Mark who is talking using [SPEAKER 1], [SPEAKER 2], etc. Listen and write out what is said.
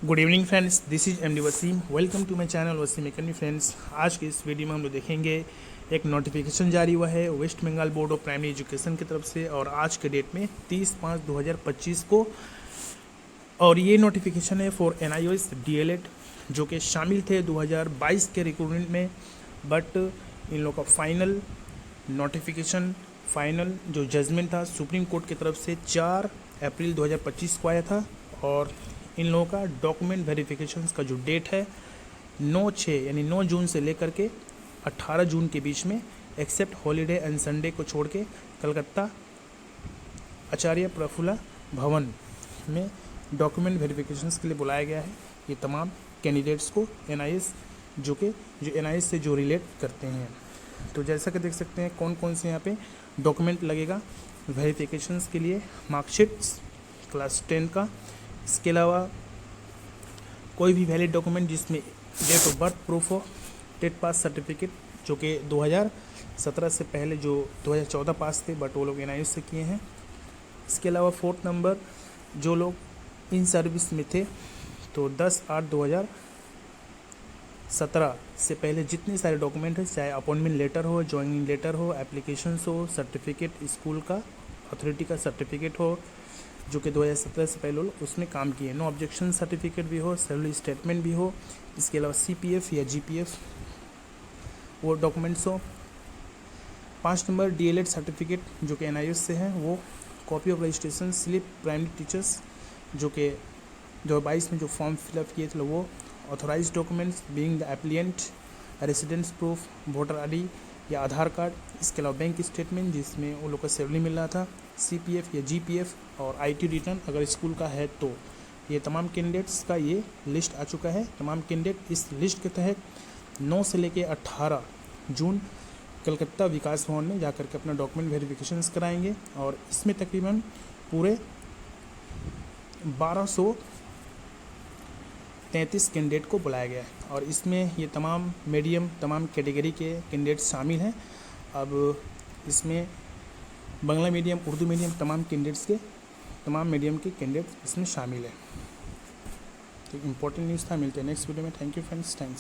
[SPEAKER 1] Good evening friends, this is MD Waseem. Welcome to my channel Waseem academy. Friends, आज के इस video में हम लोग देखेंगे एक नोटिफिकेशन जारी हुआ है West Bengal board of primary education की तरफ से और आज के डेट में 30/5/2025 को। और ये नोटिफिकेशन है फॉर NIOS DLED जो कि शामिल थे 2022 के रिक्रूटमेंट में, बट इन लोगों का फाइनल नोटिफिकेशन, फाइनल जो जजमेंट था सुप्रीम कोर्ट की तरफ से 4 अप्रैल 2025 को आया था। और इन लोगों का डॉक्यूमेंट वेरिफिकेशंस का जो डेट है 9/6 यानी 9 जून से लेकर के 18 जून के बीच में, एक्सेप्ट हॉलीडे एंड संडे को छोड़ के, कलकत्ता आचार्य प्रफुल्ला भवन में डॉक्यूमेंट वेरिफिकेशंस के लिए बुलाया गया है ये तमाम कैंडिडेट्स को NIS जो NIS से जो रिलेट करते हैं। तो जैसा कि देख सकते हैं कौन कौन से यहाँ पे डॉक्यूमेंट लगेगा वेरिफिकेशंस के लिए। मार्कशीट्स क्लास 10 का, इसके अलावा कोई भी वैलिड डॉक्यूमेंट जिसमें डेट ऑफ बर्थ प्रूफ हो, टेट पास सर्टिफिकेट जो कि 2017 से पहले जो 2014 पास थे बट वो लोग NIS से किए हैं। इसके अलावा 4 नंबर जो लोग इन सर्विस में थे तो 10/8/2017 से पहले जितने सारे डॉक्यूमेंट हैं, चाहे अपॉइंटमेंट लेटर हो, ज्वाइनिंग लेटर हो, एप्लीकेशंस हो, सर्टिफिकेट स्कूल का अथॉरिटी का सर्टिफिकेट हो जो कि 2017 से पहले लोग उसमें काम किए, नो ऑब्जेक्शन सर्टिफिकेट भी हो, सैलरी स्टेटमेंट भी हो, इसके अलावा CPF या GPF वो डॉक्यूमेंट्स हो। 5 नंबर DLED सर्टिफिकेट जो कि NIS से है, वो copy of registration slip primary teachers जो कि 2022 में जो फॉर्म फिलअप किए थे वो, authorise documents being the applicant, residence proof, voter ID या आधार कार्ड, इसके अलावा बैंक स्टेटमेंट जिसमें वो लोग का सैलरी मिल रहा था, CPF या GPF और IT रिटर्न अगर स्कूल का है तो। ये तमाम कैंडिडेट्स का ये लिस्ट आ चुका है। तमाम कैंडिडेट इस लिस्ट के तहत 9 से लेकर 18 जून कलकत्ता विकास भवन में जाकर के अपना डॉक्यूमेंट वेरिफिकेशंस कराएंगे। और इसमें तकरीबन पूरे 1233 कैंडिडेट को बुलाया गया है और इसमें ये तमाम मीडियम, तमाम कैटेगरी के कैंडिडेट्स शामिल हैं। अब इसमें बांग्ला मीडियम, उर्दू मीडियम, तमाम मीडियम के कैंडिडेट्स इसमें शामिल है। तो इम्पोर्टेंट न्यूज़ था। मिलते हैं नेक्स्ट वीडियो में। Thank you friends, thanks.